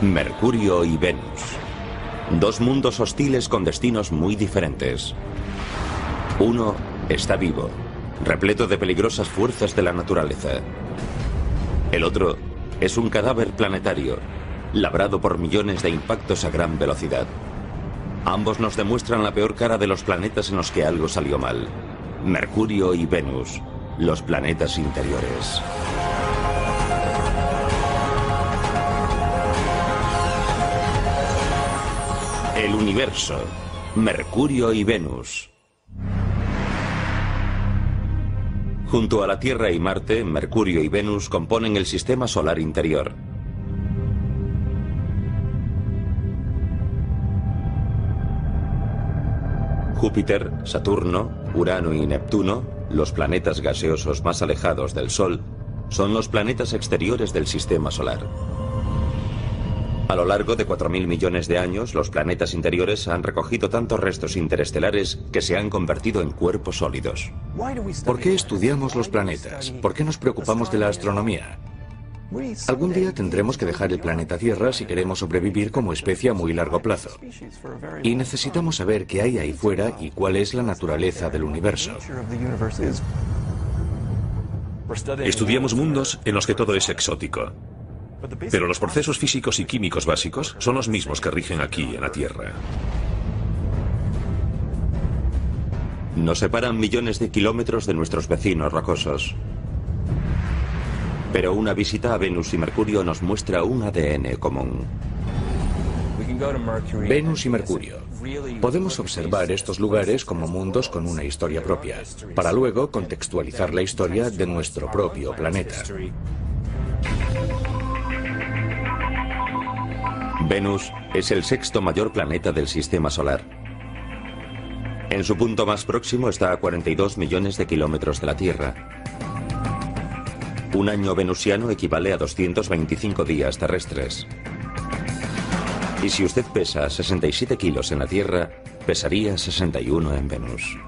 Mercurio y Venus. Dos mundos hostiles con destinos muy diferentes. Uno está vivo, repleto de peligrosas fuerzas de la naturaleza. El otro es un cadáver planetario, labrado por millones de impactos a gran velocidad. Ambos nos demuestran la peor cara de los planetas en los que algo salió mal. Mercurio y Venus, los planetas interiores. El universo, Mercurio y Venus. Junto a la Tierra y Marte, Mercurio y Venus componen el sistema solar interior. Júpiter, Saturno, Urano y Neptuno, los planetas gaseosos más alejados del Sol, son los planetas exteriores del sistema solar. A lo largo de 4.000 millones de años, los planetas interiores han recogido tantos restos interestelares que se han convertido en cuerpos sólidos. ¿Por qué estudiamos los planetas? ¿Por qué nos preocupamos de la astronomía? Algún día tendremos que dejar el planeta Tierra si queremos sobrevivir como especie a muy largo plazo. Y necesitamos saber qué hay ahí fuera y cuál es la naturaleza del universo. Estudiamos mundos en los que todo es exótico. Pero los procesos físicos y químicos básicos son los mismos que rigen aquí en la Tierra. Nos separan millones de kilómetros de nuestros vecinos rocosos. Pero una visita a Venus y Mercurio nos muestra un ADN común. Venus y Mercurio. Podemos observar estos lugares como mundos con una historia propia, para luego contextualizar la historia de nuestro propio planeta. Venus es el sexto mayor planeta del sistema solar. En su punto más próximo está a 42 millones de kilómetros de la Tierra. Un año venusiano equivale a 225 días terrestres. Y si usted pesa 67 kilos en la Tierra, pesaría 61 en Venus.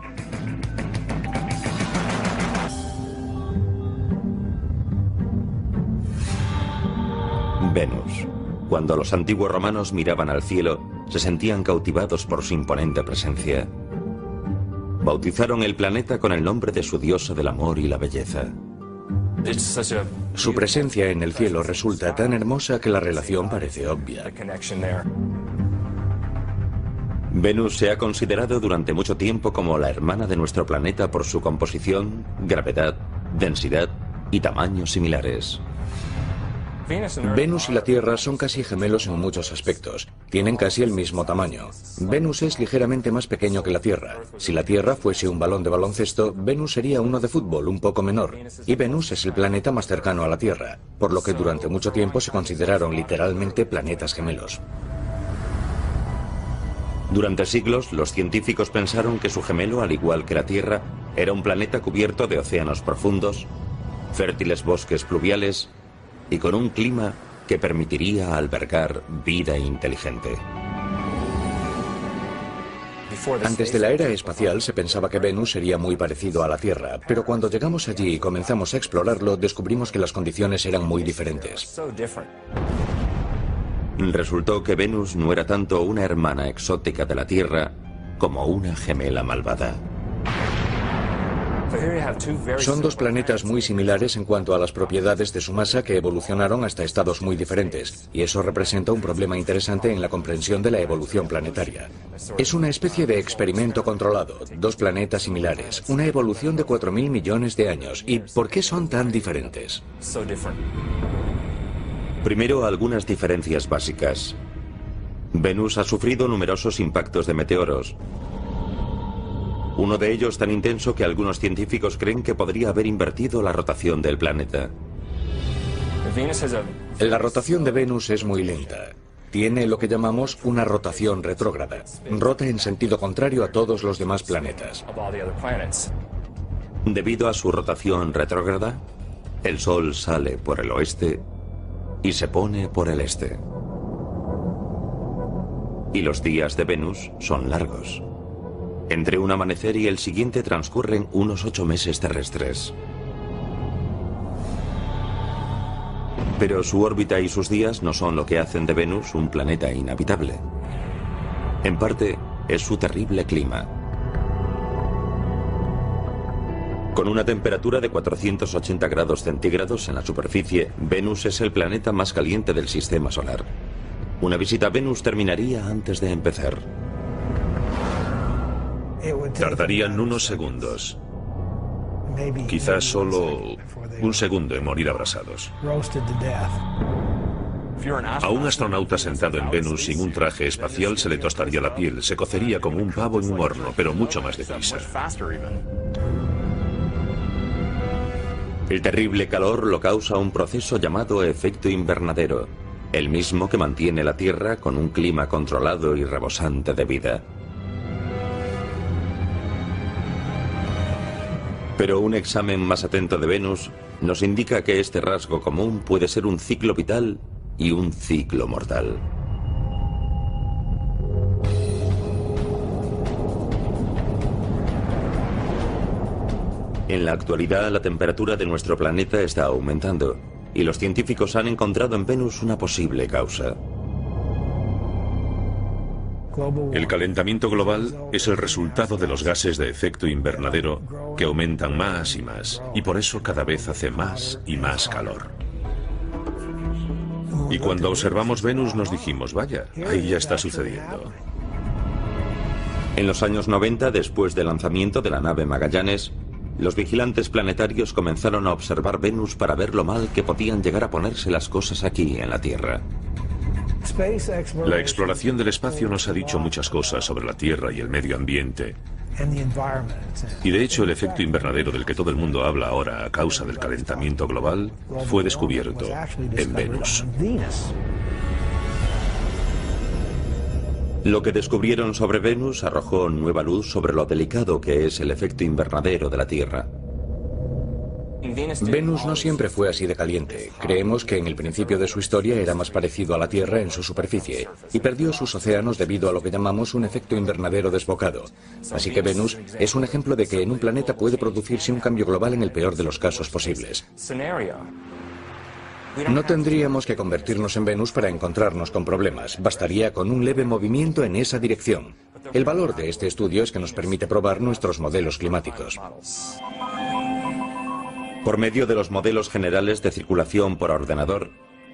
Venus. Cuando los antiguos romanos miraban al cielo, se sentían cautivados por su imponente presencia. Bautizaron el planeta con el nombre de su diosa del amor y la belleza. Su presencia en el cielo resulta tan hermosa que la relación parece obvia. Venus se ha considerado durante mucho tiempo como la hermana de nuestro planeta por su composición, gravedad, densidad y tamaños similares. Venus y la Tierra son casi gemelos en muchos aspectos. Tienen casi el mismo tamaño. Venus es ligeramente más pequeño que la Tierra. Si la Tierra fuese un balón de baloncesto, Venus sería uno de fútbol, un poco menor. Y Venus es el planeta más cercano a la Tierra, por lo que durante mucho tiempo se consideraron literalmente planetas gemelos. Durante siglos, los científicos pensaron que su gemelo, al igual que la Tierra, era un planeta cubierto de océanos profundos, fértiles bosques pluviales y con un clima que permitiría albergar vida inteligente. Antes de la era espacial se pensaba que Venus sería muy parecido a la Tierra, pero cuando llegamos allí y comenzamos a explorarlo, descubrimos que las condiciones eran muy diferentes. Resultó que Venus no era tanto una hermana exótica de la Tierra como una gemela malvada. Son dos planetas muy similares en cuanto a las propiedades de su masa que evolucionaron hasta estados muy diferentes, y eso representa un problema interesante en la comprensión de la evolución planetaria. Es una especie de experimento controlado, dos planetas similares, una evolución de 4.000 millones de años. ¿Y por qué son tan diferentes? Primero, algunas diferencias básicas. Venus ha sufrido numerosos impactos de meteoros. Uno de ellos tan intenso que algunos científicos creen que podría haber invertido la rotación del planeta. La rotación de Venus es muy lenta. Tiene lo que llamamos una rotación retrógrada. Rota en sentido contrario a todos los demás planetas. Debido a su rotación retrógrada, el Sol sale por el oeste y se pone por el este. Y los días de Venus son largos. Entre un amanecer y el siguiente transcurren unos 8 meses terrestres. Pero su órbita y sus días no son lo que hacen de Venus un planeta inhabitable. En parte, es su terrible clima. Con una temperatura de 480 grados centígrados en la superficie, Venus es el planeta más caliente del sistema solar. Una visita a Venus terminaría antes de empezar. Tardarían unos segundos. Quizás solo un segundo en morir abrasados. A un astronauta sentado en Venus sin un traje espacial se le tostaría la piel, se cocería como un pavo en un horno, pero mucho más deprisa. El terrible calor lo causa un proceso llamado efecto invernadero, el mismo que mantiene la Tierra con un clima controlado y rebosante de vida. Pero un examen más atento de Venus nos indica que este rasgo común puede ser un ciclo vital y un ciclo mortal. En la actualidad, la temperatura de nuestro planeta está aumentando y los científicos han encontrado en Venus una posible causa. El calentamiento global es el resultado de los gases de efecto invernadero que aumentan más y más, y por eso cada vez hace más y más calor. Y cuando observamos Venus nos dijimos, vaya, ahí ya está sucediendo. En los años 90, después del lanzamiento de la nave Magallanes, los vigilantes planetarios comenzaron a observar Venus para ver lo mal que podían llegar a ponerse las cosas aquí en la Tierra. La exploración del espacio nos ha dicho muchas cosas sobre la Tierra y el medio ambiente. Y de hecho el efecto invernadero del que todo el mundo habla ahora a causa del calentamiento global fue descubierto en Venus. Lo que descubrieron sobre Venus arrojó nueva luz sobre lo delicado que es el efecto invernadero de la Tierra. Venus no siempre fue así de caliente. Creemos que en el principio de su historia era más parecido a la Tierra en su superficie y perdió sus océanos debido a lo que llamamos un efecto invernadero desbocado. Así que Venus es un ejemplo de que en un planeta puede producirse un cambio global en el peor de los casos posibles. No tendríamos que convertirnos en Venus para encontrarnos con problemas. Bastaría con un leve movimiento en esa dirección. El valor de este estudio es que nos permite probar nuestros modelos climáticos. Por medio de los modelos generales de circulación por ordenador,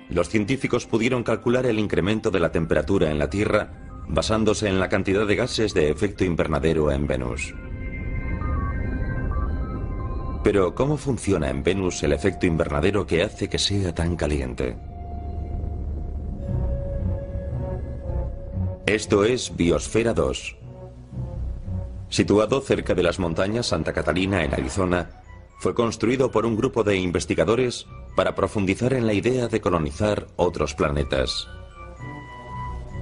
los científicos pudieron calcular el incremento de la temperatura en la Tierra basándose en la cantidad de gases de efecto invernadero en Venus. Pero, ¿cómo funciona en Venus el efecto invernadero que hace que sea tan caliente? Esto es Biosfera 2. Situado cerca de las montañas Santa Catalina en Arizona, fue construido por un grupo de investigadores para profundizar en la idea de colonizar otros planetas.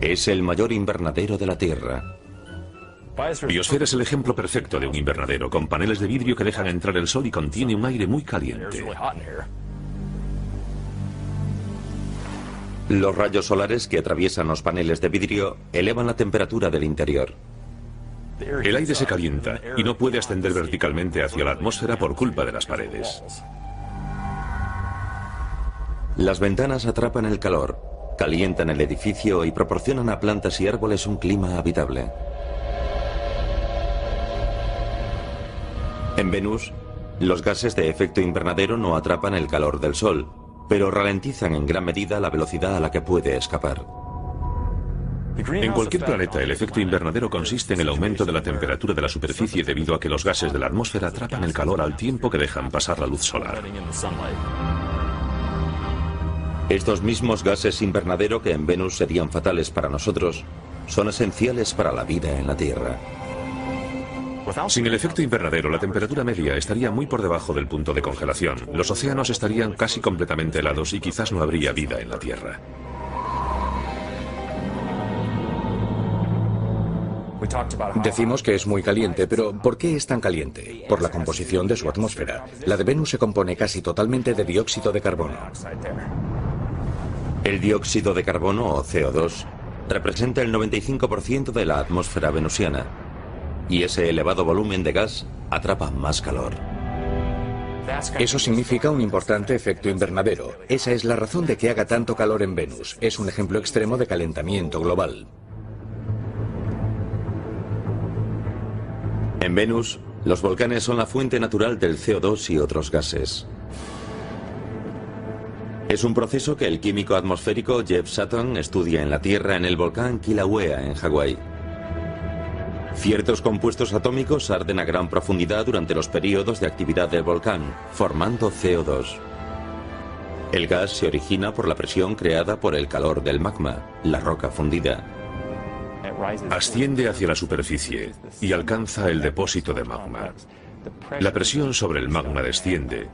Es el mayor invernadero de la Tierra. Biosfera es el ejemplo perfecto de un invernadero, con paneles de vidrio que dejan entrar el sol y contiene un aire muy caliente. Los rayos solares que atraviesan los paneles de vidrio elevan la temperatura del interior. El aire se calienta y no puede ascender verticalmente hacia la atmósfera por culpa de las paredes. Las ventanas atrapan el calor, calientan el edificio y proporcionan a plantas y árboles un clima habitable. En Venus, los gases de efecto invernadero no atrapan el calor del Sol, pero ralentizan en gran medida la velocidad a la que puede escapar. En cualquier planeta, el efecto invernadero consiste en el aumento de la temperatura de la superficie debido a que los gases de la atmósfera atrapan el calor al tiempo que dejan pasar la luz solar. Estos mismos gases invernadero que en Venus serían fatales para nosotros, son esenciales para la vida en la Tierra. Sin el efecto invernadero, la temperatura media estaría muy por debajo del punto de congelación. Los océanos estarían casi completamente helados y quizás no habría vida en la Tierra. Decimos que es muy caliente, pero ¿por qué es tan caliente? Por la composición de su atmósfera. La de Venus se compone casi totalmente de dióxido de carbono. El dióxido de carbono, o CO2, representa el 95% de la atmósfera venusiana, y ese elevado volumen de gas atrapa más calor. Eso significa un importante efecto invernadero. Esa es la razón de que haga tanto calor en Venus. Es un ejemplo extremo de calentamiento global. En Venus, los volcanes son la fuente natural del CO2 y otros gases. Es un proceso que el químico atmosférico Jeff Sutton estudia en la Tierra en el volcán Kilauea, en Hawái. Ciertos compuestos atómicos arden a gran profundidad durante los periodos de actividad del volcán, formando CO2. El gas se origina por la presión creada por el calor del magma, la roca fundida. Asciende hacia la superficie y alcanza el depósito de magma. La presión sobre el magma desciende,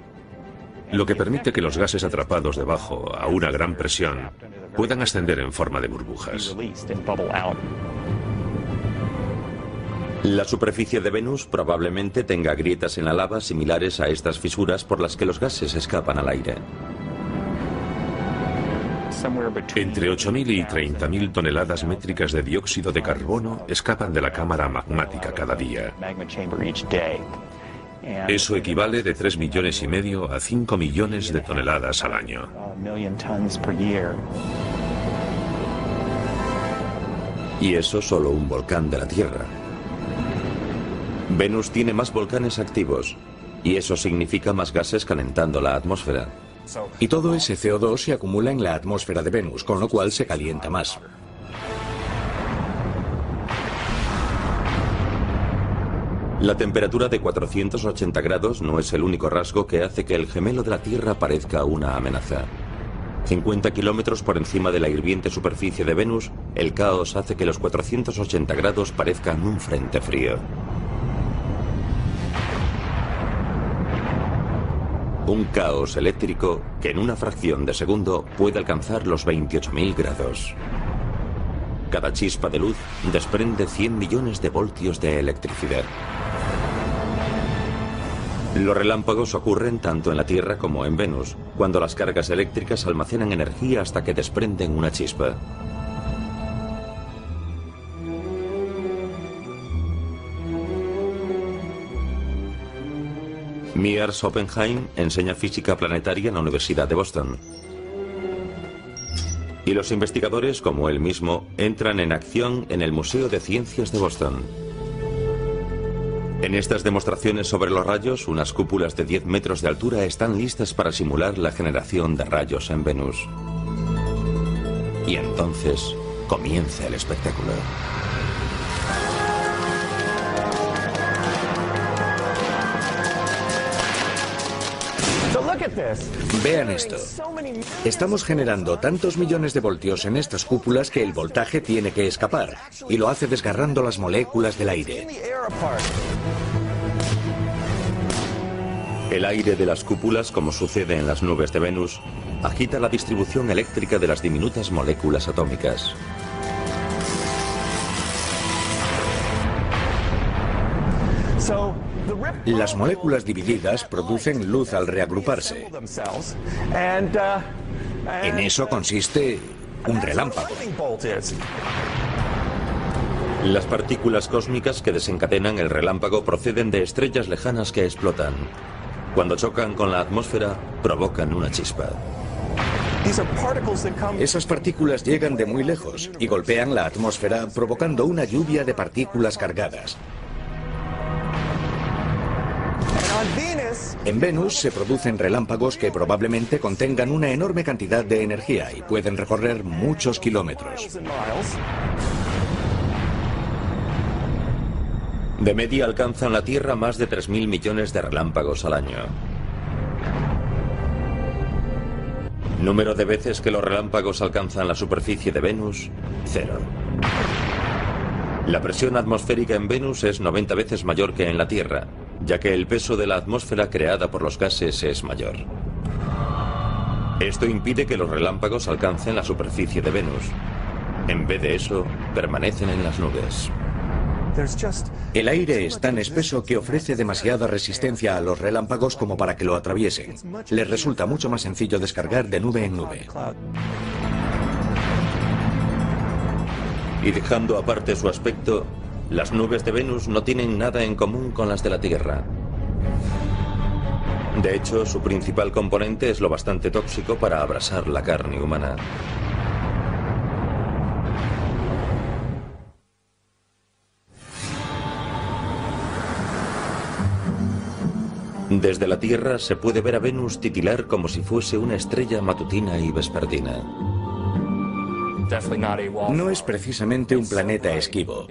lo que permite que los gases atrapados debajo a una gran presión puedan ascender en forma de burbujas. La superficie de Venus probablemente tenga grietas en la lava similares a estas fisuras por las que los gases escapan al aire. Entre 8.000 y 30.000 toneladas métricas de dióxido de carbono escapan de la cámara magmática cada día. Eso equivale de 3,5 millones a 5 millones de toneladas al año. Y eso solo un volcán de la Tierra. Venus tiene más volcanes activos, y eso significa más gases calentando la atmósfera. Y todo ese CO2 se acumula en la atmósfera de Venus, con lo cual se calienta más. La temperatura de 480 grados no es el único rasgo que hace que el gemelo de la Tierra parezca una amenaza. 50 kilómetros por encima de la hirviente superficie de Venus, el caos hace que los 480 grados parezcan un frente frío. Un caos eléctrico que en una fracción de segundo puede alcanzar los 28.000 grados. Cada chispa de luz desprende 100 millones de voltios de electricidad. Los relámpagos ocurren tanto en la Tierra como en Venus, cuando las cargas eléctricas almacenan energía hasta que desprenden una chispa. Miers Oppenheim enseña física planetaria en la Universidad de Boston. Y los investigadores, como él mismo, entran en acción en el Museo de Ciencias de Boston. En estas demostraciones sobre los rayos, unas cúpulas de 10 metros de altura están listas para simular la generación de rayos en Venus. Y entonces comienza el espectáculo. Vean esto. Estamos generando tantos millones de voltios en estas cúpulas que el voltaje tiene que escapar, y lo hace desgarrando las moléculas del aire. El aire de las cúpulas, como sucede en las nubes de Venus, agita la distribución eléctrica de las diminutas moléculas atómicas. Las moléculas divididas producen luz al reagruparse. En eso consiste un relámpago. Las partículas cósmicas que desencadenan el relámpago proceden de estrellas lejanas que explotan. Cuando chocan con la atmósfera, provocan una chispa. Esas partículas llegan de muy lejos y golpean la atmósfera, provocando una lluvia de partículas cargadas. En Venus se producen relámpagos que probablemente contengan una enorme cantidad de energía y pueden recorrer muchos kilómetros. De media alcanzan la Tierra más de 3.000 millones de relámpagos al año. Número de veces que los relámpagos alcanzan la superficie de Venus, 0. La presión atmosférica en Venus es 90 veces mayor que en la Tierra, ya que el peso de la atmósfera creada por los gases es mayor. Esto impide que los relámpagos alcancen la superficie de Venus. En vez de eso, permanecen en las nubes. El aire es tan espeso que ofrece demasiada resistencia a los relámpagos como para que lo atraviesen. Les resulta mucho más sencillo descargar de nube en nube. Y dejando aparte su aspecto, las nubes de Venus no tienen nada en común con las de la Tierra. De hecho, su principal componente es lo bastante tóxico para abrasar la carne humana. Desde la Tierra se puede ver a Venus titilar como si fuese una estrella matutina y vespertina. No es precisamente un planeta esquivo,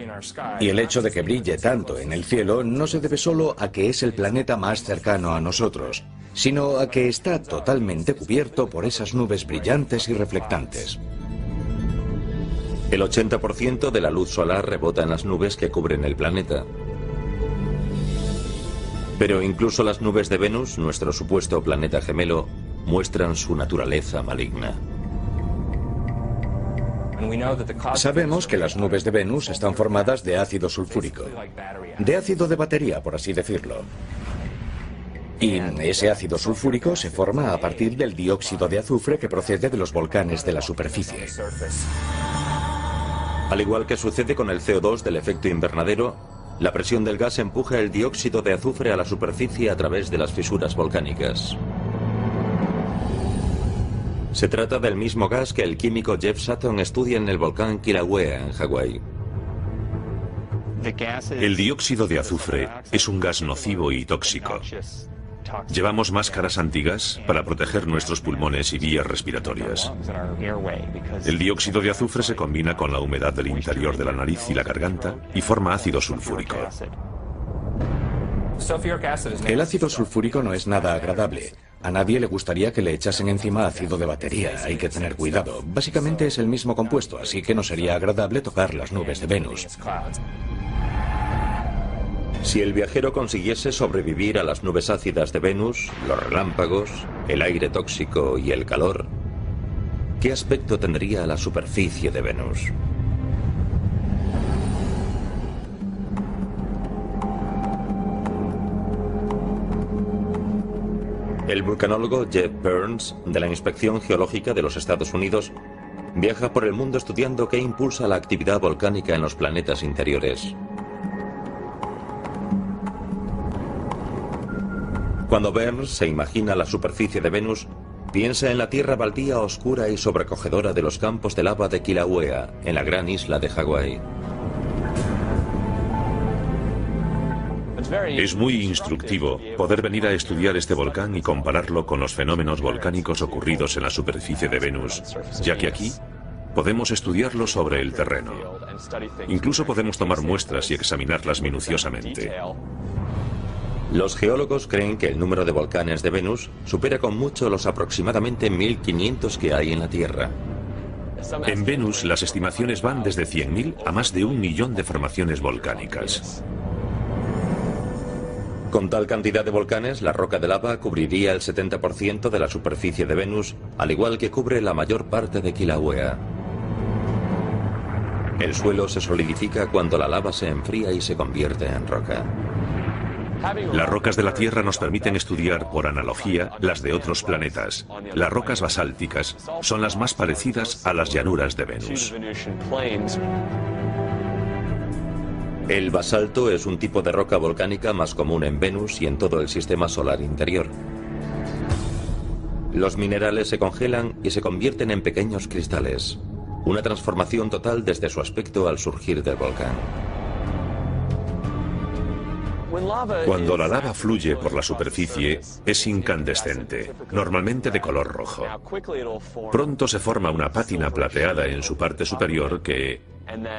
y el hecho de que brille tanto en el cielo no se debe solo a que es el planeta más cercano a nosotros, sino a que está totalmente cubierto por esas nubes brillantes y reflectantes. El 80% de la luz solar rebota en las nubes que cubren el planeta. Pero incluso las nubes de Venus, nuestro supuesto planeta gemelo, muestran su naturaleza maligna. Sabemos que las nubes de Venus están formadas de ácido sulfúrico, de ácido de batería, por así decirlo. Y ese ácido sulfúrico se forma a partir del dióxido de azufre que procede de los volcanes de la superficie. Al igual que sucede con el CO2 del efecto invernadero, la presión del gas empuja el dióxido de azufre a la superficie a través de las fisuras volcánicas. Se trata del mismo gas que el químico Jeff Sutton estudia en el volcán Kilauea, en Hawái. El dióxido de azufre es un gas nocivo y tóxico. Llevamos máscaras antigas para proteger nuestros pulmones y vías respiratorias. El dióxido de azufre se combina con la humedad del interior de la nariz y la garganta y forma ácido sulfúrico. El ácido sulfúrico no es nada agradable. A nadie le gustaría que le echasen encima ácido de batería. Hay que tener cuidado. Básicamente es el mismo compuesto, así que no sería agradable tocar las nubes de Venus. Si el viajero consiguiese sobrevivir a las nubes ácidas de Venus, los relámpagos, el aire tóxico y el calor, ¿qué aspecto tendría la superficie de Venus? El vulcanólogo Jeff Burns, de la Inspección Geológica de los Estados Unidos, viaja por el mundo estudiando qué impulsa la actividad volcánica en los planetas interiores. Cuando Burns se imagina la superficie de Venus, piensa en la tierra baldía oscura y sobrecogedora de los campos de lava de Kilauea, en la gran isla de Hawái. Es muy instructivo poder venir a estudiar este volcán y compararlo con los fenómenos volcánicos ocurridos en la superficie de Venus, ya que aquí podemos estudiarlo sobre el terreno. Incluso podemos tomar muestras y examinarlas minuciosamente. Los geólogos creen que el número de volcanes de Venus supera con mucho los aproximadamente 1500 que hay en la Tierra. En Venus las estimaciones van desde 100.000 a más de 1 millón de formaciones volcánicas. Con tal cantidad de volcanes, la roca de lava cubriría el 70% de la superficie de Venus, al igual que cubre la mayor parte de Kilauea. El suelo se solidifica cuando la lava se enfría y se convierte en roca. Las rocas de la Tierra nos permiten estudiar, por analogía, las de otros planetas. Las rocas basálticas son las más parecidas a las llanuras de Venus. El basalto es un tipo de roca volcánica más común en Venus y en todo el sistema solar interior. Los minerales se congelan y se convierten en pequeños cristales. Una transformación total desde su aspecto al surgir del volcán. Cuando la lava fluye por la superficie, es incandescente, normalmente de color rojo. Pronto se forma una pátina plateada en su parte superior que,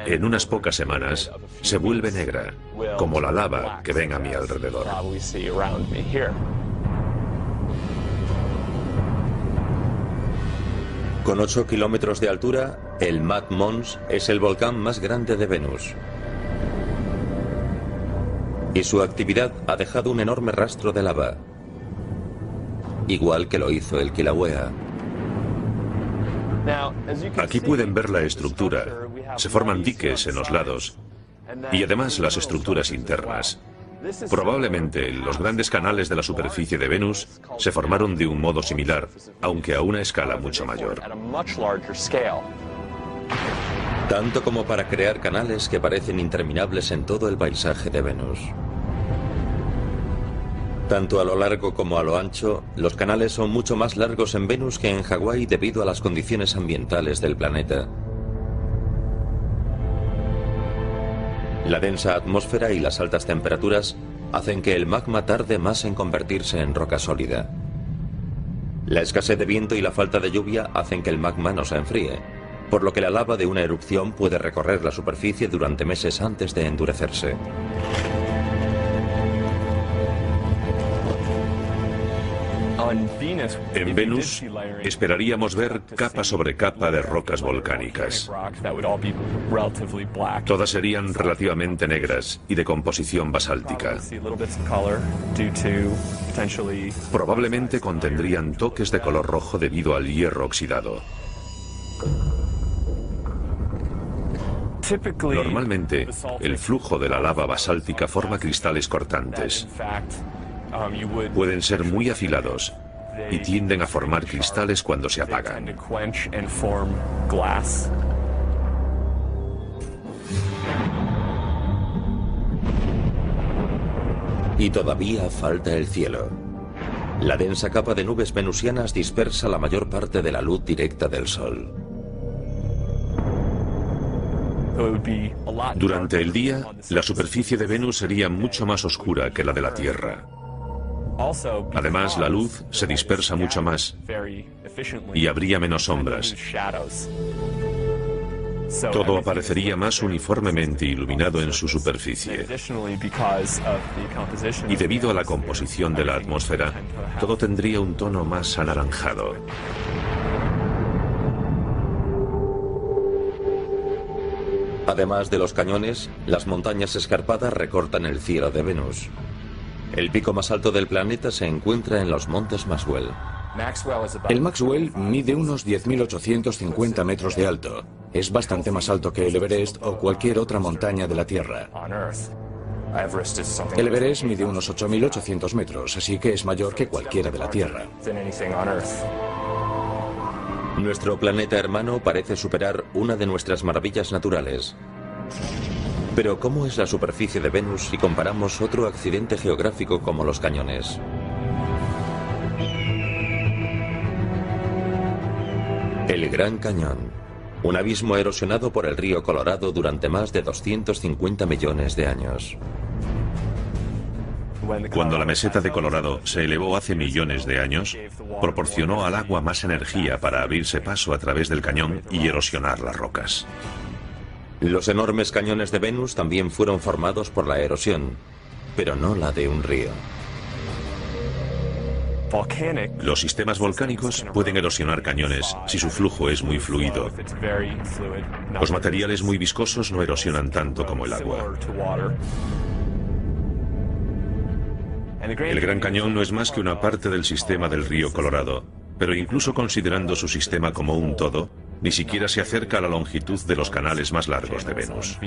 en unas pocas semanas, se vuelve negra, como la lava que ven a mi alrededor. Con 8 kilómetros de altura, el Mad Mons es el volcán más grande de Venus. Y su actividad ha dejado un enorme rastro de lava, igual que lo hizo el Kilauea. Aquí pueden ver la estructura. Se forman diques en los lados y además las estructuras internas. Probablemente los grandes canales de la superficie de Venus se formaron de un modo similar, aunque a una escala mucho mayor. Tanto como para crear canales que parecen interminables en todo el paisaje de Venus. Tanto a lo largo como a lo ancho, los canales son mucho más largos en Venus que en Hawái debido a las condiciones ambientales del planeta. La densa atmósfera y las altas temperaturas hacen que el magma tarde más en convertirse en roca sólida. La escasez de viento y la falta de lluvia hacen que el magma no se enfríe, por lo que la lava de una erupción puede recorrer la superficie durante meses antes de endurecerse. En Venus esperaríamos ver capa sobre capa de rocas volcánicas. Todas serían relativamente negras y de composición basáltica. Probablemente contendrían toques de color rojo debido al hierro oxidado. Normalmente, el flujo de la lava basáltica forma cristales cortantes. Pueden ser muy afilados y tienden a formar cristales cuando se apagan. Y todavía falta el cielo. La densa capa de nubes venusianas dispersa la mayor parte de la luz directa del Sol. Durante el día, la superficie de Venus sería mucho más oscura que la de la Tierra. Además, la luz se dispersa mucho más y habría menos sombras. Todo aparecería más uniformemente iluminado en su superficie. Y debido a la composición de la atmósfera, todo tendría un tono más anaranjado. Además de los cañones, las montañas escarpadas recortan el cielo de Venus. El pico más alto del planeta se encuentra en los montes Maxwell. El Maxwell mide unos 10.850 metros de alto. Es bastante más alto que el Everest o cualquier otra montaña de la Tierra. El Everest mide unos 8.800 metros, así que es mayor que cualquiera de la Tierra. Nuestro planeta hermano parece superar una de nuestras maravillas naturales. Pero ¿cómo es la superficie de Venus si comparamos otro accidente geográfico como los cañones? El Gran Cañón, un abismo erosionado por el río Colorado durante más de 250 millones de años. Cuando la meseta de Colorado se elevó hace millones de años, proporcionó al agua más energía para abrirse paso a través del cañón y erosionar las rocas. Los enormes cañones de Venus también fueron formados por la erosión, pero no la de un río. Los sistemas volcánicos pueden erosionar cañones si su flujo es muy fluido. Los materiales muy viscosos no erosionan tanto como el agua. El Gran Cañón no es más que una parte del sistema del río Colorado, pero incluso considerando su sistema como un todo, ni siquiera se acerca a la longitud de los canales más largos de Venus.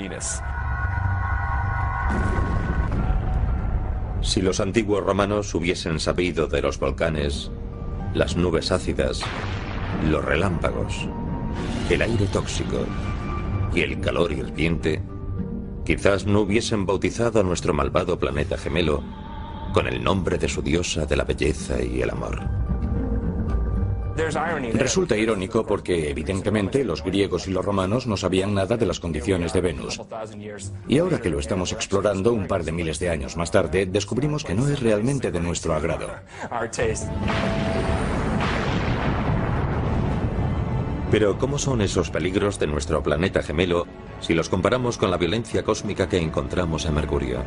Si los antiguos romanos hubiesen sabido de los volcanes, las nubes ácidas, los relámpagos, el aire tóxico y el calor hirviente, quizás no hubiesen bautizado a nuestro malvado planeta gemelo con el nombre de su diosa de la belleza y el amor. Resulta irónico porque, evidentemente, los griegos y los romanos no sabían nada de las condiciones de Venus. Y ahora que lo estamos explorando un par de miles de años más tarde, descubrimos que no es realmente de nuestro agrado. Pero ¿cómo son esos peligros de nuestro planeta gemelo si los comparamos con la violencia cósmica que encontramos en Mercurio?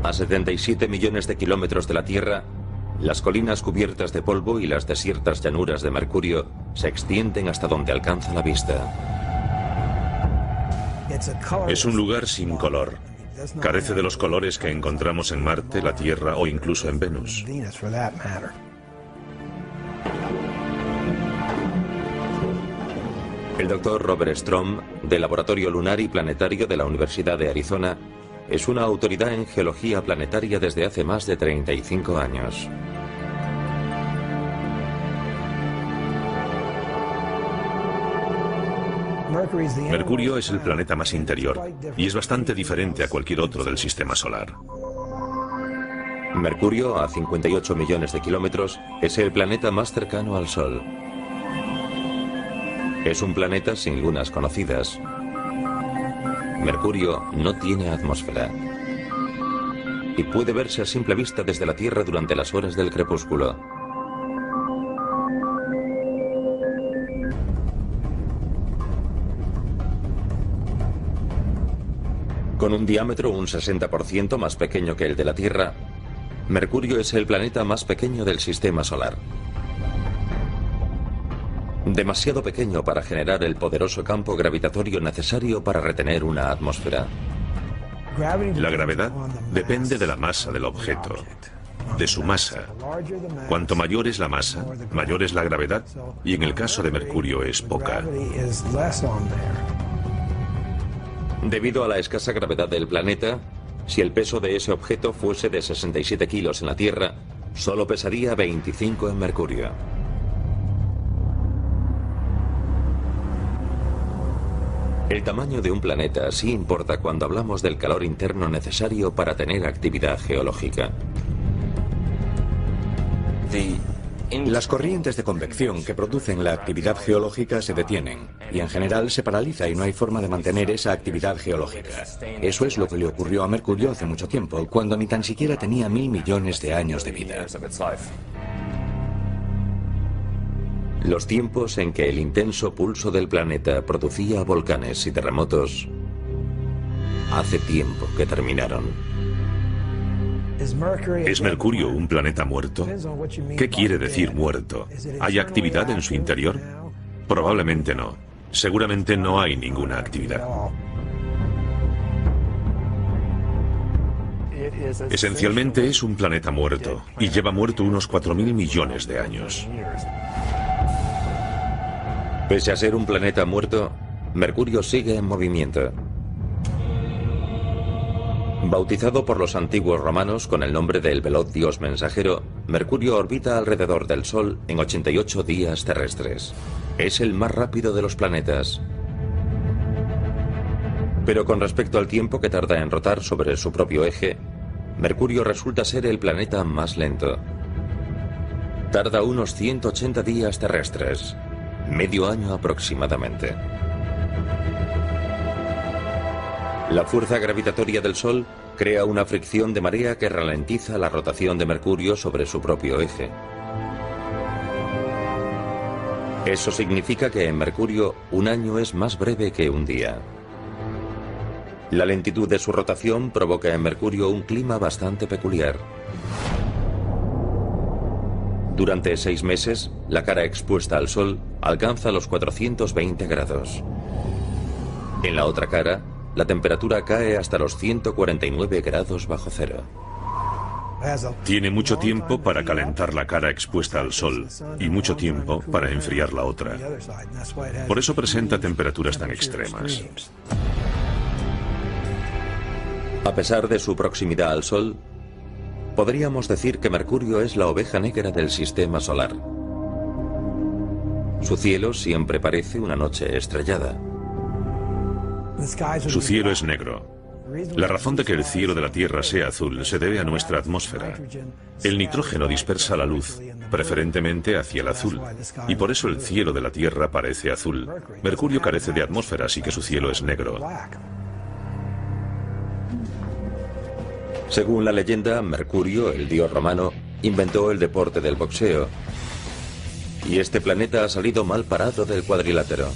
A 77 millones de kilómetros de la Tierra, las colinas cubiertas de polvo y las desiertas llanuras de Mercurio se extienden hasta donde alcanza la vista. Es un lugar sin color. Carece de los colores que encontramos en Marte, la Tierra o incluso en Venus. El doctor Robert Strom, del Laboratorio Lunar y Planetario de la Universidad de Arizona, es una autoridad en geología planetaria desde hace más de 35 años. Mercurio es el planeta más interior y es bastante diferente a cualquier otro del sistema solar. Mercurio, a 58 millones de kilómetros, es el planeta más cercano al Sol. Es un planeta sin lunas conocidas. Mercurio no tiene atmósfera y puede verse a simple vista desde la Tierra durante las horas del crepúsculo. Con un diámetro un 60% más pequeño que el de la Tierra, Mercurio es el planeta más pequeño del sistema solar. Demasiado pequeño para generar el poderoso campo gravitatorio necesario para retener una atmósfera. La gravedad depende de la masa del objeto, de su masa. Cuanto mayor es la masa, mayor es la gravedad, y en el caso de Mercurio es poca. Debido a la escasa gravedad del planeta, si el peso de ese objeto fuese de 67 kilos en la Tierra, solo pesaría 25 en Mercurio. El tamaño de un planeta sí importa cuando hablamos del calor interno necesario para tener actividad geológica. Las corrientes de convección que producen la actividad geológica se detienen y en general se paraliza y no hay forma de mantener esa actividad geológica. Eso es lo que le ocurrió a Mercurio hace mucho tiempo, cuando ni tan siquiera tenía 1000 millones de años de vida. Los tiempos en que el intenso pulso del planeta producía volcanes y terremotos hace tiempo que terminaron. ¿Es Mercurio un planeta muerto? ¿Qué quiere decir muerto? ¿Hay actividad en su interior? Probablemente no. Seguramente no hay ninguna actividad. Esencialmente es un planeta muerto y lleva muerto unos 4.000 millones de años. Pese a ser un planeta muerto, Mercurio sigue en movimiento. Bautizado por los antiguos romanos con el nombre del veloz dios mensajero, Mercurio orbita alrededor del Sol en 88 días terrestres. Es el más rápido de los planetas. Pero con respecto al tiempo que tarda en rotar sobre su propio eje, Mercurio resulta ser el planeta más lento. Tarda unos 180 días terrestres. Medio año aproximadamente. La fuerza gravitatoria del Sol crea una fricción de marea que ralentiza la rotación de Mercurio sobre su propio eje. Eso significa que en Mercurio un año es más breve que un día. La lentitud de su rotación provoca en Mercurio un clima bastante peculiar. Durante 6 meses, la cara expuesta al Sol alcanza los 420 grados. En la otra cara, la temperatura cae hasta los 149 grados bajo cero. Tiene mucho tiempo para calentar la cara expuesta al Sol y mucho tiempo para enfriar la otra. Por eso presenta temperaturas tan extremas. A pesar de su proximidad al Sol, podríamos decir que Mercurio es la oveja negra del sistema solar. Su cielo siempre parece una noche estrellada. Su cielo es negro. La razón de que el cielo de la Tierra sea azul se debe a nuestra atmósfera. El nitrógeno dispersa la luz, preferentemente hacia el azul, y por eso el cielo de la Tierra parece azul. Mercurio carece de atmósfera, así que su cielo es negro. Según la leyenda, Mercurio, el dios romano, inventó el deporte del boxeo. Y este planeta ha salido mal parado del cuadrilátero.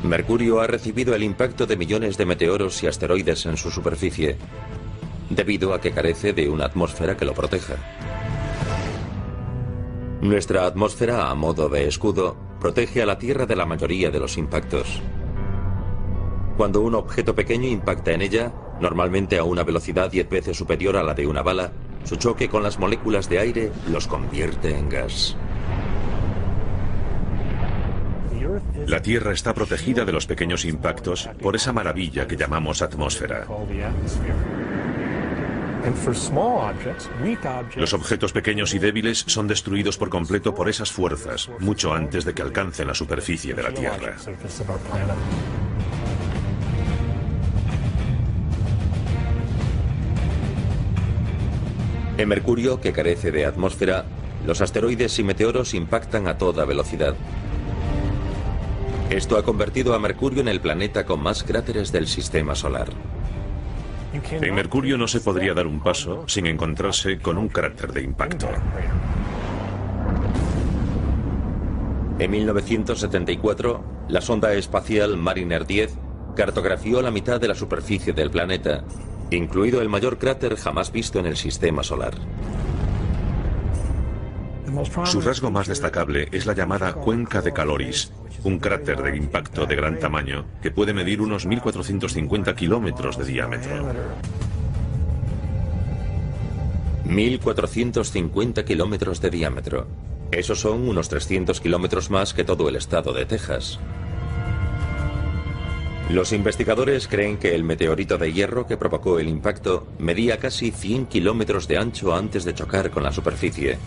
Mercurio ha recibido el impacto de millones de meteoros y asteroides en su superficie, debido a que carece de una atmósfera que lo proteja. Nuestra atmósfera, a modo de escudo, protege a la Tierra de la mayoría de los impactos. Cuando un objeto pequeño impacta en ella, normalmente a una velocidad 10 veces superior a la de una bala, su choque con las moléculas de aire los convierte en gas. La Tierra está protegida de los pequeños impactos por esa maravilla que llamamos atmósfera. Los objetos pequeños y débiles son destruidos por completo por esas fuerzas, mucho antes de que alcancen la superficie de la Tierra. En Mercurio, que carece de atmósfera, los asteroides y meteoros impactan a toda velocidad. Esto ha convertido a Mercurio en el planeta con más cráteres del sistema solar. En Mercurio no se podría dar un paso sin encontrarse con un cráter de impacto. En 1974, la sonda espacial Mariner 10 cartografió la mitad de la superficie del planeta, incluido el mayor cráter jamás visto en el sistema solar. Su rasgo más destacable es la llamada Cuenca de Caloris, un cráter de impacto de gran tamaño que puede medir unos 1.450 kilómetros de diámetro. 1.450 kilómetros de diámetro. Esos son unos 300 kilómetros más que todo el estado de Texas. Los investigadores creen que el meteorito de hierro que provocó el impacto medía casi 100 kilómetros de ancho antes de chocar con la superficie.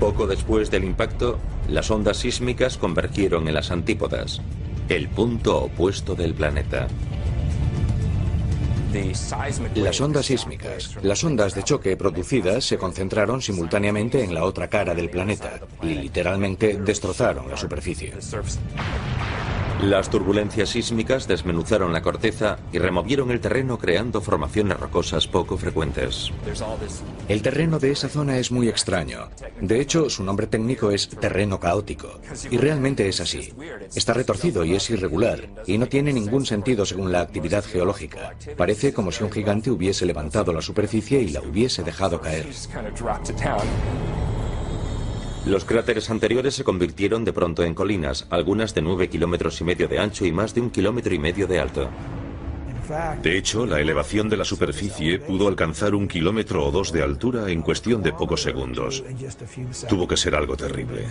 Poco después del impacto, las ondas sísmicas convergieron en las antípodas, el punto opuesto del planeta. Las ondas sísmicas, las ondas de choque producidas se concentraron simultáneamente en la otra cara del planeta y literalmente destrozaron la superficie. Las turbulencias sísmicas desmenuzaron la corteza y removieron el terreno creando formaciones rocosas poco frecuentes. El terreno de esa zona es muy extraño. De hecho, su nombre técnico es terreno caótico. Y realmente es así. Está retorcido y es irregular, y no tiene ningún sentido según la actividad geológica. Parece como si un gigante hubiese levantado la superficie y la hubiese dejado caer. Los cráteres anteriores se convirtieron de pronto en colinas, algunas de 9,5 kilómetros de ancho y más de 1,5 kilómetros de alto. De hecho, la elevación de la superficie pudo alcanzar 1 kilómetro o 2 de altura en cuestión de pocos segundos. Tuvo que ser algo terrible.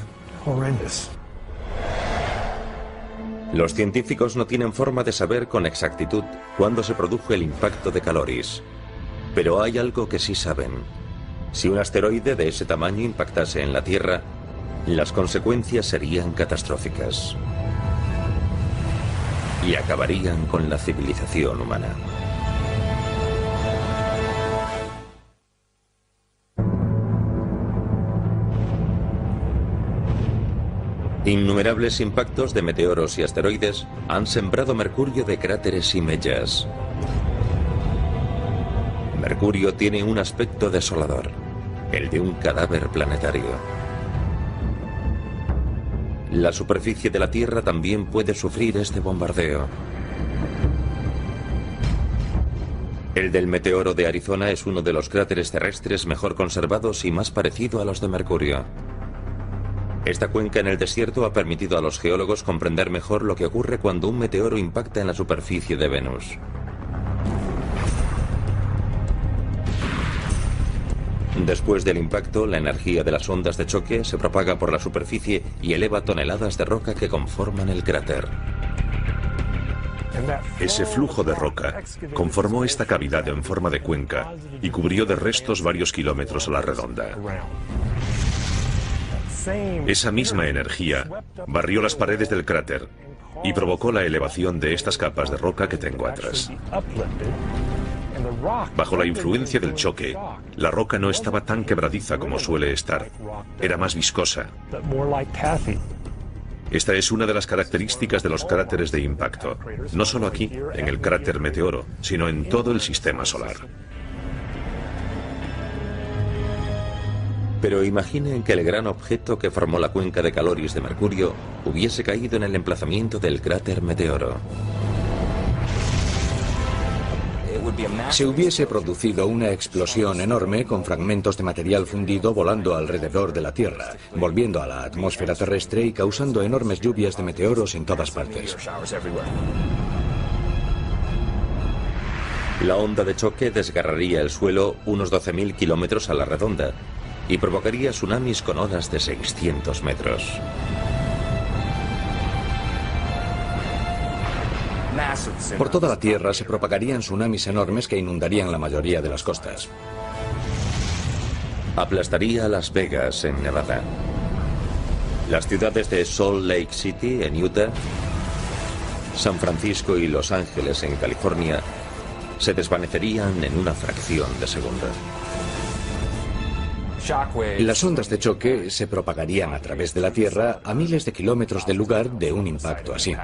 Los científicos no tienen forma de saber con exactitud cuándo se produjo el impacto de Caloris. Pero hay algo que sí saben. Si un asteroide de ese tamaño impactase en la Tierra, las consecuencias serían catastróficas. Y acabarían con la civilización humana. Innumerables impactos de meteoros y asteroides han sembrado Mercurio de cráteres y mellas. Mercurio tiene un aspecto desolador, el de un cadáver planetario. La superficie de la Tierra también puede sufrir este bombardeo. El del meteoro de Arizona es uno de los cráteres terrestres mejor conservados y más parecido a los de Mercurio. Esta cuenca en el desierto ha permitido a los geólogos comprender mejor lo que ocurre cuando un meteoro impacta en la superficie de Venus. Después del impacto, la energía de las ondas de choque se propaga por la superficie y eleva toneladas de roca que conforman el cráter. Ese flujo de roca conformó esta cavidad en forma de cuenca y cubrió de restos varios kilómetros a la redonda. Esa misma energía barrió las paredes del cráter y provocó la elevación de estas capas de roca que tengo atrás. Bajo la influencia del choque, la roca no estaba tan quebradiza como suele estar. Era más viscosa. Esta es una de las características de los cráteres de impacto. No solo aquí, en el cráter Meteoro, sino en todo el sistema solar. Pero imaginen que el gran objeto que formó la cuenca de Caloris de Mercurio hubiese caído en el emplazamiento del cráter Meteoro. Se hubiese producido una explosión enorme con fragmentos de material fundido volando alrededor de la Tierra, volviendo a la atmósfera terrestre y causando enormes lluvias de meteoros en todas partes. La onda de choque desgarraría el suelo unos 12.000 kilómetros a la redonda y provocaría tsunamis con olas de 600 metros. Por toda la Tierra se propagarían tsunamis enormes que inundarían la mayoría de las costas. Aplastaría a Las Vegas, en Nevada. Las ciudades de Salt Lake City, en Utah, San Francisco y Los Ángeles, en California, se desvanecerían en una fracción de segundo. Las ondas de choque se propagarían a través de la Tierra a miles de kilómetros del lugar de un impacto así.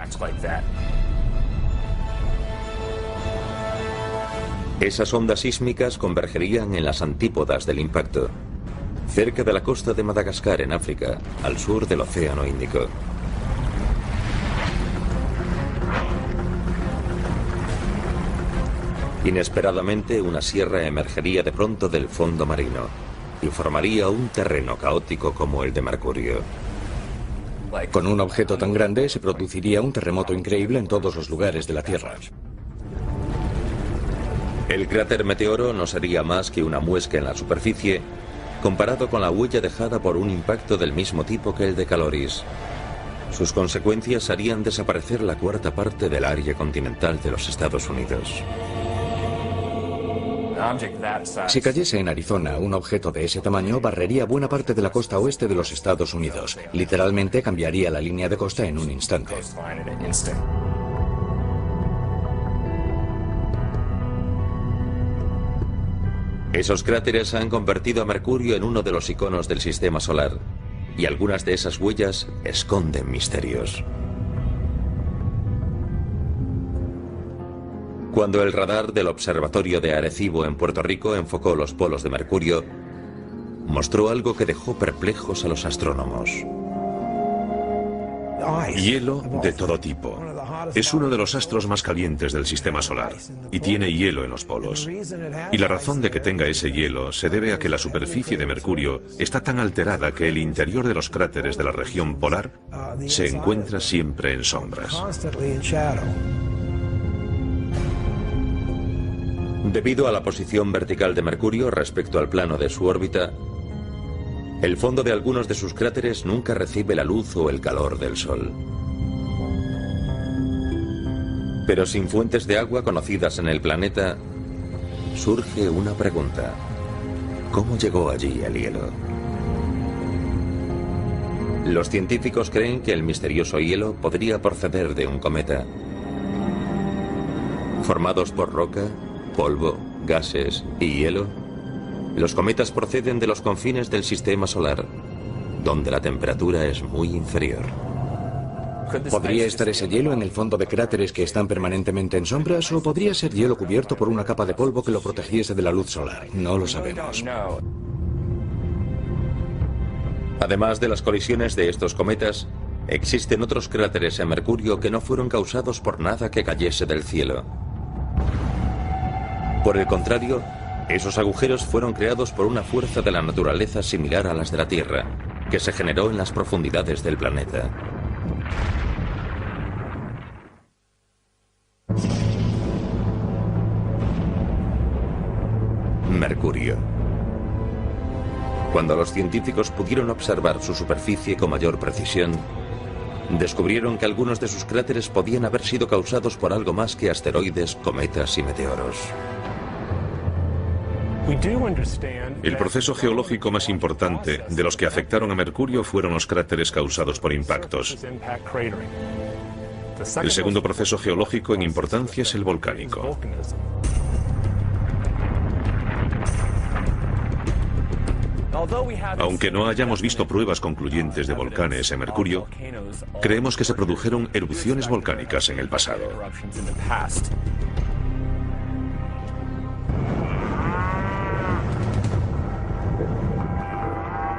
Esas ondas sísmicas convergerían en las antípodas del impacto, cerca de la costa de Madagascar, en África, al sur del Océano Índico. Inesperadamente, una sierra emergería de pronto del fondo marino y formaría un terreno caótico como el de Mercurio. Con un objeto tan grande se produciría un terremoto increíble en todos los lugares de la Tierra. El cráter Meteoro no sería más que una muesca en la superficie comparado con la huella dejada por un impacto del mismo tipo que el de Caloris. Sus consecuencias harían desaparecer la cuarta parte del área continental de los Estados Unidos. Si cayese en Arizona, un objeto de ese tamaño barrería buena parte de la costa oeste de los Estados Unidos. Literalmente cambiaría la línea de costa en un instante. Esos cráteres han convertido a Mercurio en uno de los iconos del sistema solar, y algunas de esas huellas esconden misterios. Cuando el radar del Observatorio de Arecibo en Puerto Rico enfocó los polos de Mercurio, mostró algo que dejó perplejos a los astrónomos. Hielo de todo tipo. Es uno de los astros más calientes del sistema solar y tiene hielo en los polos. Y la razón de que tenga ese hielo se debe a que la superficie de Mercurio está tan alterada que el interior de los cráteres de la región polar se encuentra siempre en sombras. Debido a la posición vertical de Mercurio respecto al plano de su órbita, el fondo de algunos de sus cráteres nunca recibe la luz o el calor del Sol. Pero sin fuentes de agua conocidas en el planeta, surge una pregunta. ¿Cómo llegó allí el hielo? Los científicos creen que el misterioso hielo podría proceder de un cometa. Formados por roca, polvo, gases y hielo, los cometas proceden de los confines del sistema solar, donde la temperatura es muy inferior. ¿Podría estar ese hielo en el fondo de cráteres que están permanentemente en sombras o podría ser hielo cubierto por una capa de polvo que lo protegiese de la luz solar? No lo sabemos. Además de las colisiones de estos cometas, existen otros cráteres en Mercurio que no fueron causados por nada que cayese del cielo. Por el contrario, esos agujeros fueron creados por una fuerza de la naturaleza similar a las de la Tierra, que se generó en las profundidades del planeta. Mercurio. Cuando los científicos pudieron observar su superficie con mayor precisión, descubrieron que algunos de sus cráteres podían haber sido causados por algo más que asteroides, cometas y meteoros. El proceso geológico más importante de los que afectaron a Mercurio fueron los cráteres causados por impactos. El segundo proceso geológico en importancia es el volcánico. Aunque no hayamos visto pruebas concluyentes de volcanes en Mercurio, creemos que se produjeron erupciones volcánicas en el pasado.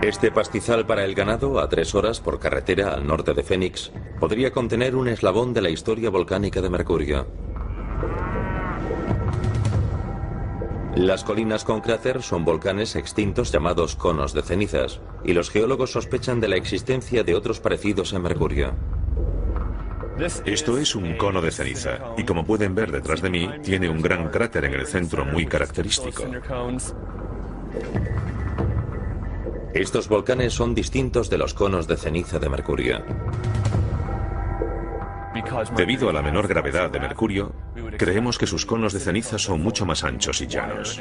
Este pastizal para el ganado, a 3 horas por carretera al norte de Phoenix, podría contener un eslabón de la historia volcánica de Mercurio. Las colinas con cráter son volcanes extintos llamados conos de cenizas, y los geólogos sospechan de la existencia de otros parecidos en Mercurio. Esto es un cono de ceniza, y como pueden ver detrás de mí, tiene un gran cráter en el centro muy característico. Estos volcanes son distintos de los conos de ceniza de Mercurio. Debido a la menor gravedad de Mercurio, creemos que sus conos de ceniza son mucho más anchos y llanos.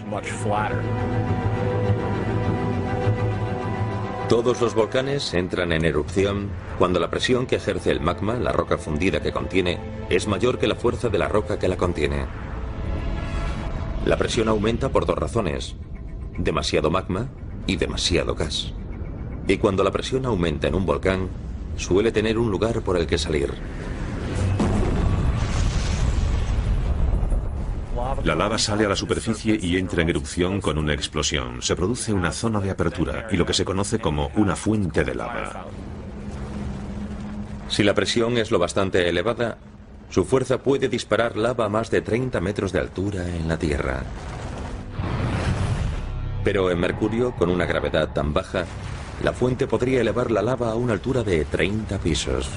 Todos los volcanes entran en erupción cuando la presión que ejerce el magma, la roca fundida que contiene, es mayor que la fuerza de la roca que la contiene. La presión aumenta por dos razones: demasiado magma y demasiado gas. Y cuando la presión aumenta en un volcán, suele tener un lugar por el que salir. La lava sale a la superficie y entra en erupción con una explosión. Se produce una zona de apertura y lo que se conoce como una fuente de lava. Si la presión es lo bastante elevada, su fuerza puede disparar lava a más de 30 metros de altura en la Tierra. Pero en Mercurio, con una gravedad tan baja, la fuente podría elevar la lava a una altura de 30 pisos.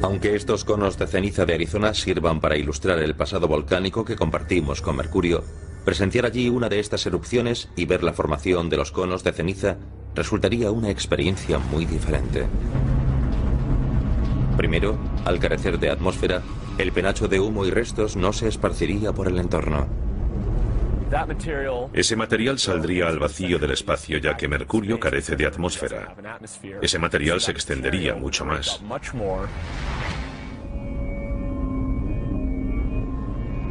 Aunque estos conos de ceniza de Arizona sirvan para ilustrar el pasado volcánico que compartimos con Mercurio, presenciar allí una de estas erupciones y ver la formación de los conos de ceniza resultaría una experiencia muy diferente. Primero, al carecer de atmósfera, el penacho de humo y restos no se esparciría por el entorno. Ese material saldría al vacío del espacio, ya que Mercurio carece de atmósfera. Ese material se extendería mucho más.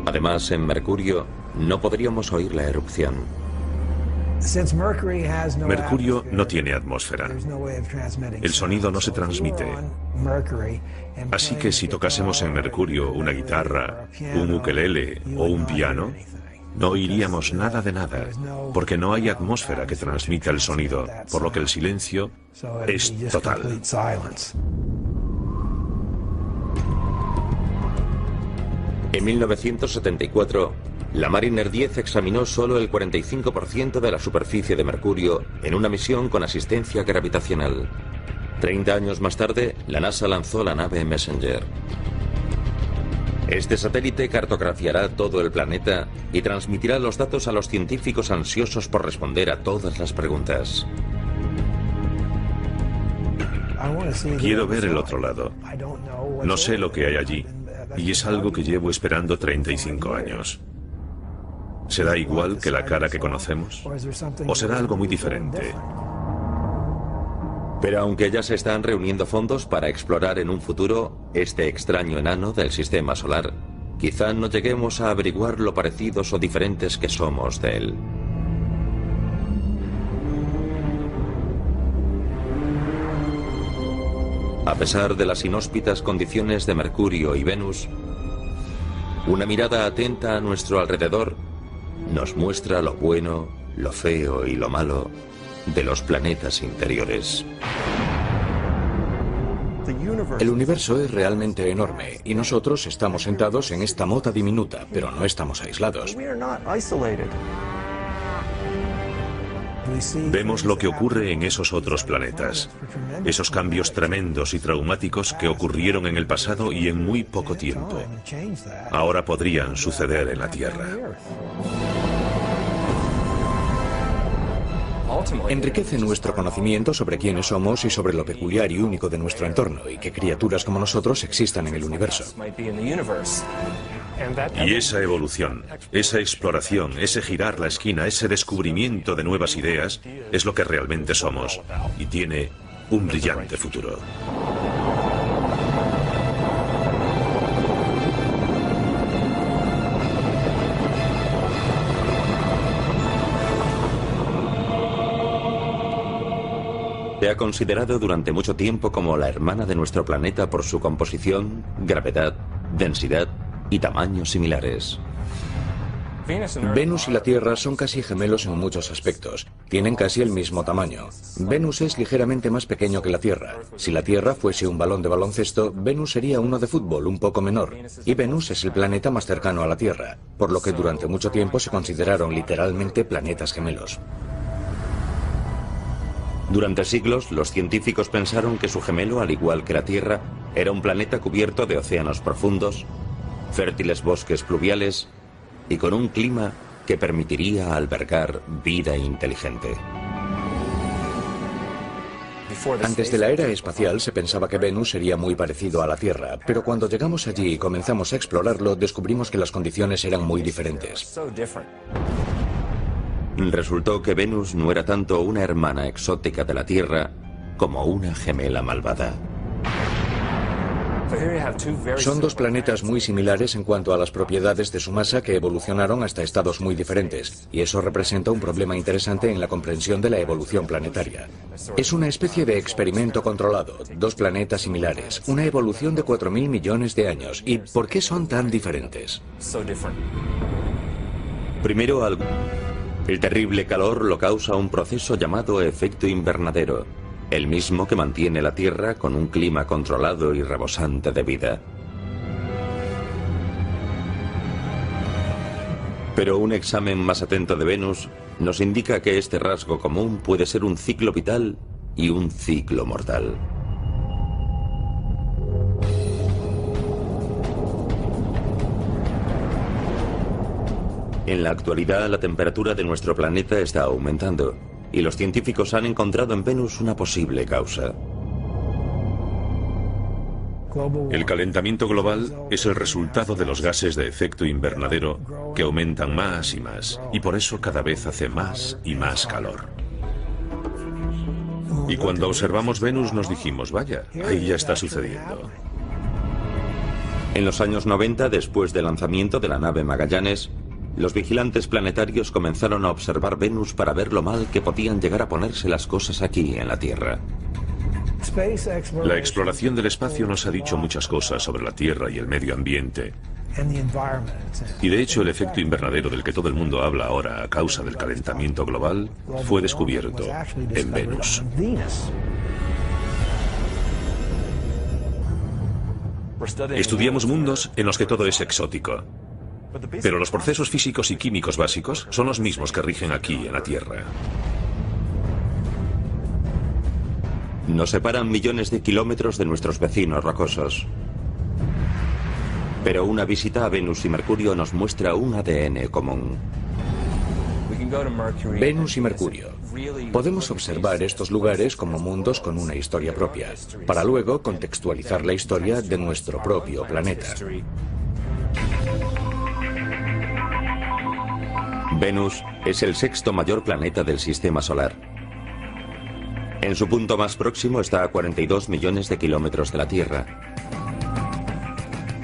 Además, en Mercurio no podríamos oír la erupción. Mercurio no tiene atmósfera. El sonido no se transmite. Así que si tocásemos en Mercurio una guitarra, un ukelele o un piano, no oiríamos nada de nada, porque no hay atmósfera que transmita el sonido, por lo que el silencio es total. En 1974, la Mariner 10 examinó solo el 45% de la superficie de Mercurio en una misión con asistencia gravitacional. 30 años más tarde, la NASA lanzó la nave Messenger. Este satélite cartografiará todo el planeta y transmitirá los datos a los científicos ansiosos por responder a todas las preguntas. Quiero ver el otro lado. No sé lo que hay allí, y es algo que llevo esperando 35 años. ¿Será igual que la cara que conocemos? ¿O será algo muy diferente? Pero aunque ya se están reuniendo fondos para explorar en un futuro este extraño enano del sistema solar, quizá no lleguemos a averiguar lo parecidos o diferentes que somos de él. A pesar de las inhóspitas condiciones de Mercurio y Venus, una mirada atenta a nuestro alrededor nos muestra lo bueno, lo feo y lo malo de los planetas interiores. El universo es realmente enorme y nosotros estamos sentados en esta mota diminuta, pero no estamos aislados. Vemos lo que ocurre en esos otros planetas, esos cambios tremendos y traumáticos que ocurrieron en el pasado y en muy poco tiempo. Ahora podrían suceder en la Tierra. Enriquece nuestro conocimiento sobre quiénes somos y sobre lo peculiar y único de nuestro entorno y que criaturas como nosotros existan en el universo. Y esa evolución, esa exploración, ese girar la esquina, ese descubrimiento de nuevas ideas es lo que realmente somos y tiene un brillante futuro. Se ha considerado durante mucho tiempo como la hermana de nuestro planeta por su composición, gravedad, densidad y tamaños similares. Venus y la Tierra son casi gemelos en muchos aspectos. Tienen casi el mismo tamaño. Venus es ligeramente más pequeño que la Tierra. Si la Tierra fuese un balón de baloncesto, Venus sería uno de fútbol un poco menor. Y Venus es el planeta más cercano a la Tierra, por lo que durante mucho tiempo se consideraron literalmente planetas gemelos. Durante siglos, los científicos pensaron que su gemelo, al igual que la Tierra, era un planeta cubierto de océanos profundos, fértiles bosques pluviales y con un clima que permitiría albergar vida inteligente. Antes de la era espacial se pensaba que Venus sería muy parecido a la Tierra, pero cuando llegamos allí y comenzamos a explorarlo, descubrimos que las condiciones eran muy diferentes. Resultó que Venus no era tanto una hermana exótica de la Tierra como una gemela malvada. Son dos planetas muy similares en cuanto a las propiedades de su masa que evolucionaron hasta estados muy diferentes, y eso representa un problema interesante en la comprensión de la evolución planetaria. Es una especie de experimento controlado, dos planetas similares, una evolución de 4.000 millones de años. ¿Y por qué son tan diferentes? Primero, el terrible calor lo causa un proceso llamado efecto invernadero, el mismo que mantiene la Tierra con un clima controlado y rebosante de vida. Pero un examen más atento de Venus nos indica que este rasgo común puede ser un ciclo vital y un ciclo mortal. En la actualidad, la temperatura de nuestro planeta está aumentando, y los científicos han encontrado en Venus una posible causa. El calentamiento global es el resultado de los gases de efecto invernadero que aumentan más y más, y por eso cada vez hace más y más calor. Y cuando observamos Venus nos dijimos, vaya, ahí ya está sucediendo. En los años 90, después del lanzamiento de la nave Magallanes, los vigilantes planetarios comenzaron a observar Venus para ver lo mal que podían llegar a ponerse las cosas aquí en la Tierra. La exploración del espacio nos ha dicho muchas cosas sobre la Tierra y el medio ambiente. Y de hecho el efecto invernadero del que todo el mundo habla ahora a causa del calentamiento global fue descubierto en Venus. Estudiamos mundos en los que todo es exótico. Pero los procesos físicos y químicos básicos son los mismos que rigen aquí en la Tierra. Nos separan millones de kilómetros de nuestros vecinos rocosos. Pero una visita a Venus y Mercurio nos muestra un ADN común. Venus y Mercurio. Podemos observar estos lugares como mundos con una historia propia, para luego contextualizar la historia de nuestro propio planeta. Venus es el sexto mayor planeta del sistema solar. En su punto más próximo está a 42 millones de kilómetros de la Tierra.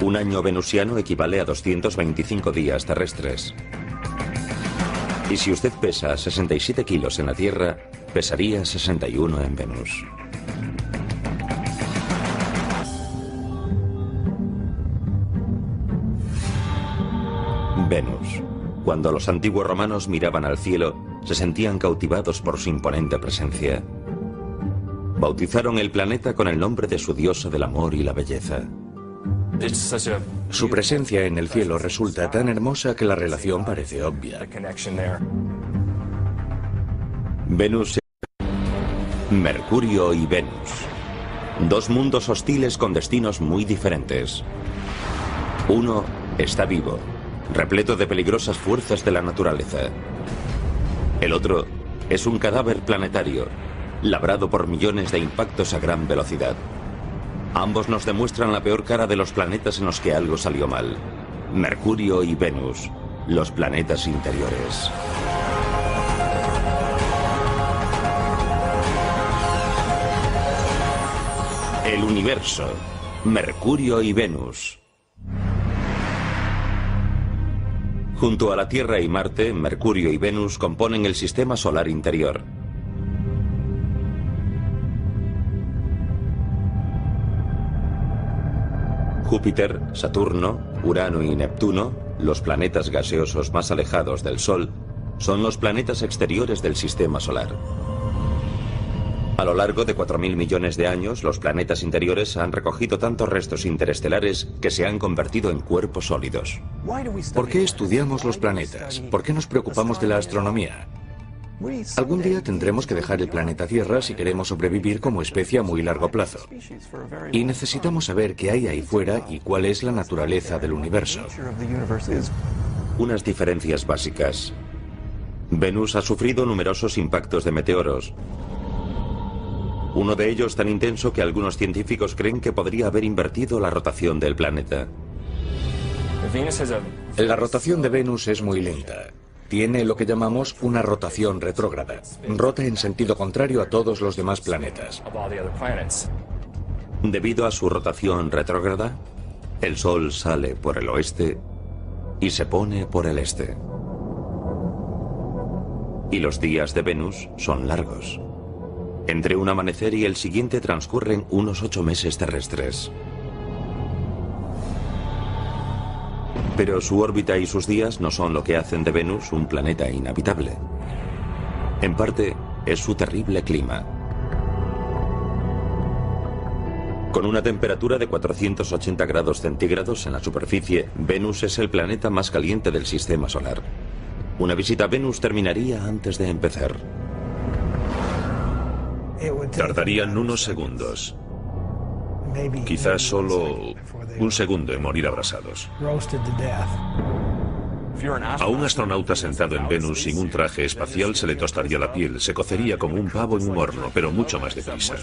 Un año venusiano equivale a 225 días terrestres. Y si usted pesa 67 kilos en la Tierra, pesaría 61 en Venus. Venus. Cuando los antiguos romanos miraban al cielo, se sentían cautivados por su imponente presencia. Bautizaron el planeta con el nombre de su diosa del amor y la belleza. Su presencia en el cielo resulta tan hermosa que la relación parece obvia. Venus, Mercurio y Venus. Dos mundos hostiles con destinos muy diferentes. Uno está vivo, repleto de peligrosas fuerzas de la naturaleza. El otro es un cadáver planetario, labrado por millones de impactos a gran velocidad. Ambos nos demuestran la peor cara de los planetas en los que algo salió mal. Mercurio y Venus, los planetas interiores. El universo, Mercurio y Venus. Junto a la Tierra y Marte, Mercurio y Venus componen el sistema solar interior. Júpiter, Saturno, Urano y Neptuno, los planetas gaseosos más alejados del Sol, son los planetas exteriores del sistema solar. A lo largo de 4.000 millones de años, los planetas interiores han recogido tantos restos interestelares que se han convertido en cuerpos sólidos. ¿Por qué estudiamos los planetas? ¿Por qué nos preocupamos de la astronomía? Algún día tendremos que dejar el planeta Tierra si queremos sobrevivir como especie a muy largo plazo. Y necesitamos saber qué hay ahí fuera y cuál es la naturaleza del universo. Unas diferencias básicas. Venus ha sufrido numerosos impactos de meteoros. Uno de ellos tan intenso que algunos científicos creen que podría haber invertido la rotación del planeta. La rotación de Venus es muy lenta. Tiene lo que llamamos una rotación retrógrada. Rota en sentido contrario a todos los demás planetas. Debido a su rotación retrógrada, el Sol sale por el oeste y se pone por el este. Y los días de Venus son largos. Entre un amanecer y el siguiente transcurren unos 8 meses terrestres. Pero su órbita y sus días no son lo que hacen de Venus un planeta inhabitable. En parte, es su terrible clima. Con una temperatura de 480 grados centígrados en la superficie, Venus es el planeta más caliente del sistema solar. Una visita a Venus terminaría antes de empezar. Tardarían unos segundos. Quizás solo un segundo en morir abrasados. A un astronauta sentado en Venus sin un traje espacial se le tostaría la piel, se cocería como un pavo en un horno, pero mucho más deprisa.